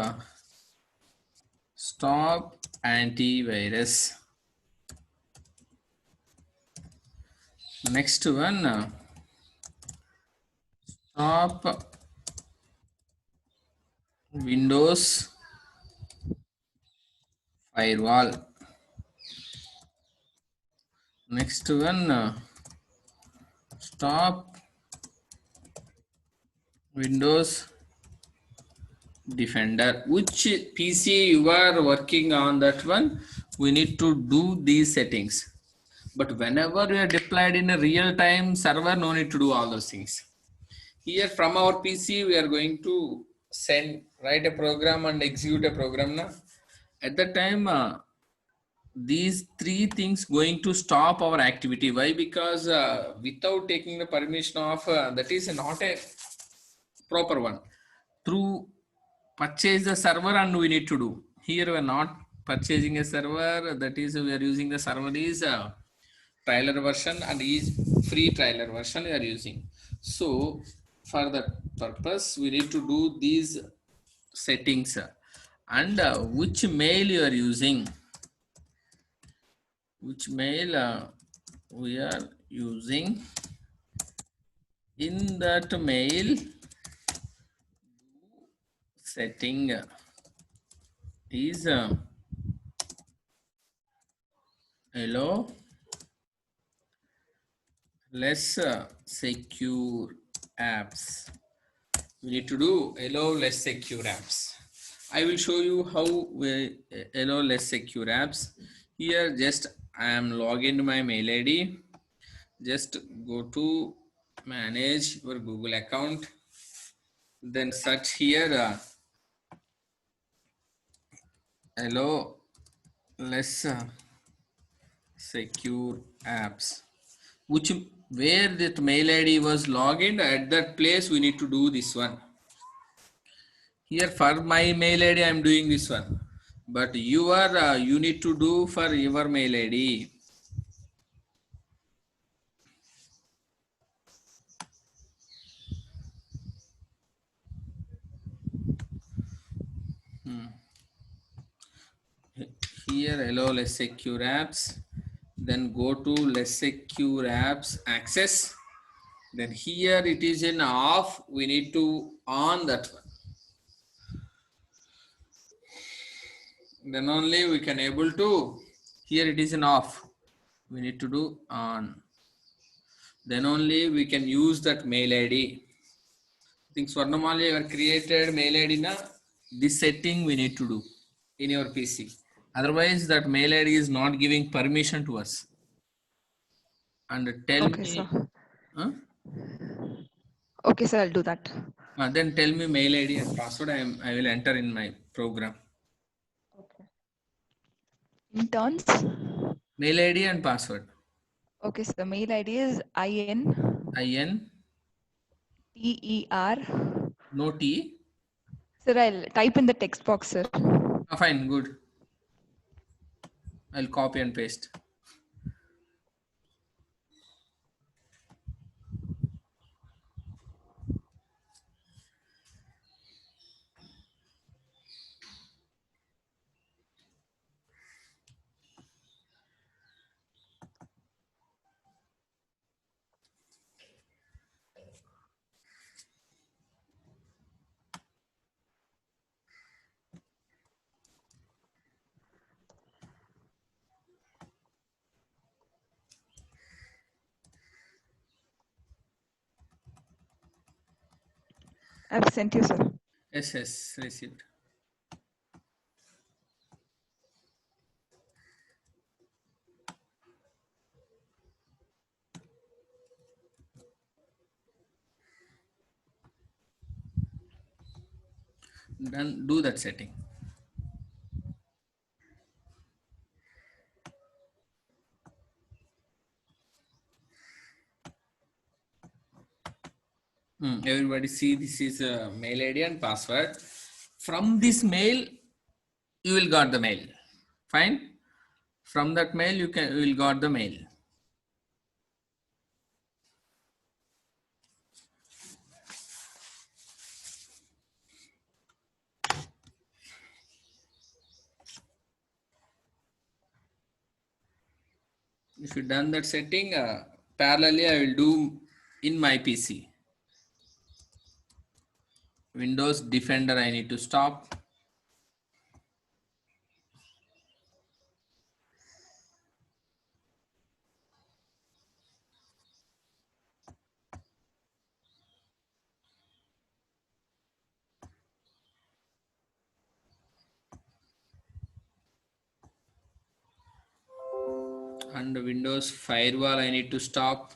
stop antivirus. Next one, stop Windows firewall. Next one, stop Windows Defender. Which PC you are working on, that one we need to do these settings. But whenever we are deployed in a real time server, no need to do all those things. Here from our PC we are going to write a program and execute a program now. At that time these three things going to stop our activity. Why? Because without taking the permission of that is not a proper one. Through purchase the server and we need to do. Here we are not purchasing a server, that is we are using the server is trailer version and is free trailer version we are using. So for that purpose we need to do these settings and which mail you are using, which mail we are using. In that mail setting is hello less secure apps. We need to do hello less secure apps. I will show you how we hello less secure apps. Here just I am logged my mail ID. Just go to manage your Google account. Then search here hello less secure apps. Which where that mail ID was logged in, at that place we need to do this one. Here for my mail ID I am doing this one, but you are you need to do for your mail ID. Here hello less secure apps, then go to less secure apps access, then here it is in off, we need to on that one. Then only we can able to, here it is in off, we need to do on, then only we can use that mail ID. I think Swarnamali ever created mail ID na, this setting we need to do in your PC. Otherwise that mail ID is not giving permission to us. And tell Okay, me, sir. huh? Okay, sir, I'll do that. Then tell me mail ID and password. I will enter in my program. Interns. Mail ID and password. Okay, so the mail ID is IN. INTER. No T. Sir, I'll type in the text box, sir. Fine, good. I'll copy and paste. I've sent you, sir. Yes, received. Then do that setting. Everybody see this is a mail ID and password. From this mail, you will got the mail. Fine. From that mail, you will got the mail. If you done that setting, parallelly I will do in my PC. Windows Defender I need to stop. And Windows Firewall I need to stop.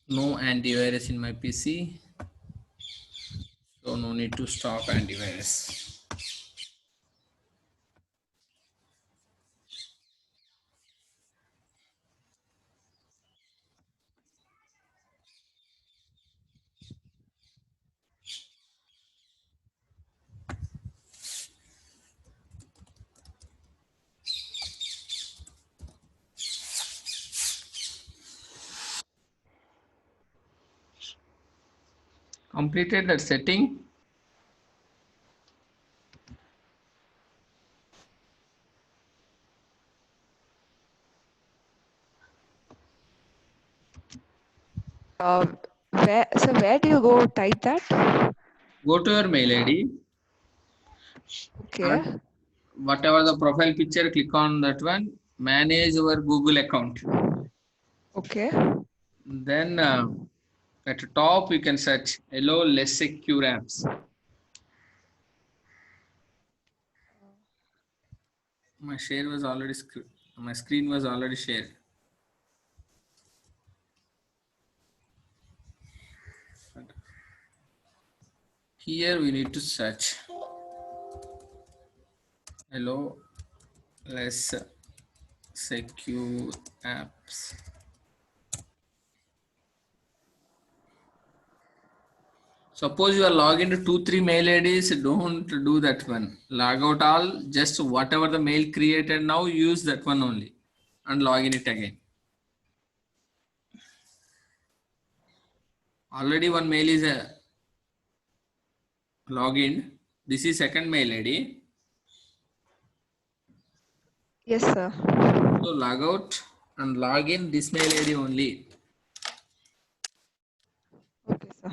No antivirus in my PC. So no need to stop antivirus. Completed that setting. Where do you go type that? Go to your mail ID. Okay. And whatever the profile picture, click on that one. Manage your Google account. Okay. Then at the top you can search hello less secure apps. My share was already my screen was already shared. Here we need to search hello less secure apps. Suppose you are logged into 2-3 mail IDs, don't do that one. Log out all, just whatever the mail created now, use that one only and log in it again. Already one mail is a login. This is second mail ID. Yes, sir. So log out and log in this mail ID only. Okay, sir.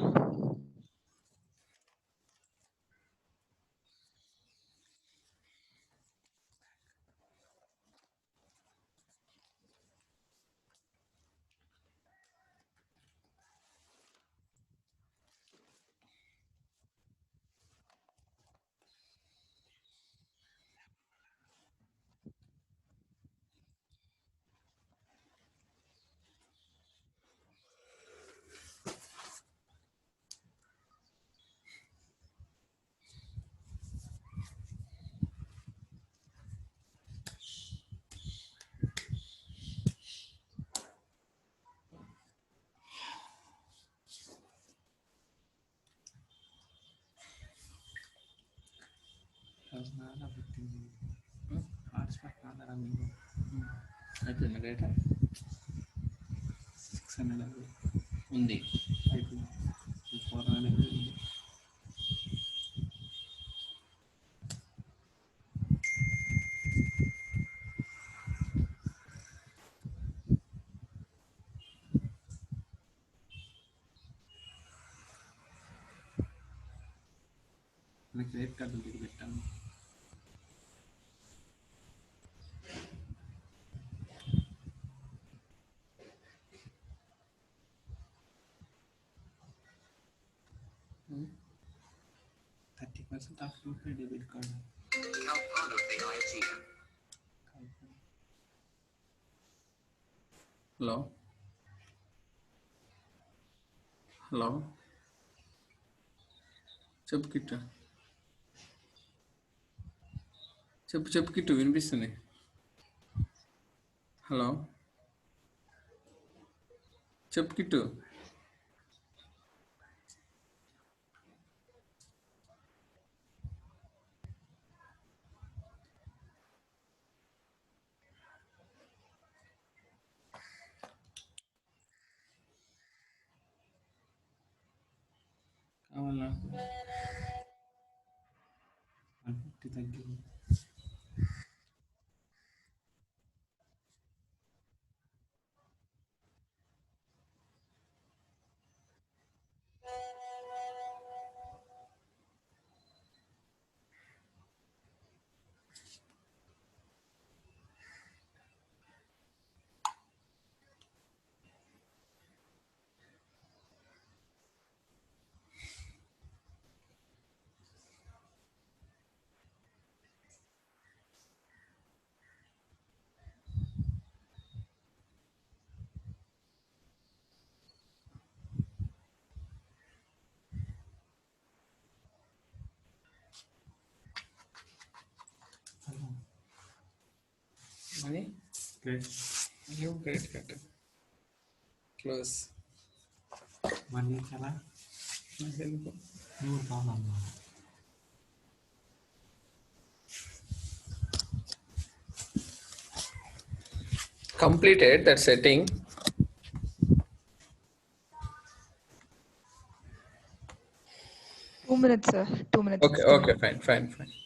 అయిపోయింది data 600 ఉంది. Credit card పెట్టాను. %30 of rupee debit card. Hello hello చెప్పు kit, చెప్పు kit, వినిపిస్తుంది. Hello చెప్పు kit. కావాలా తగ్గింది. Money credit card close. Money చాలా నువ్వు కావాలన్నా completed that setting. 2 minutes, sir. 2 minutes. Okay, fine.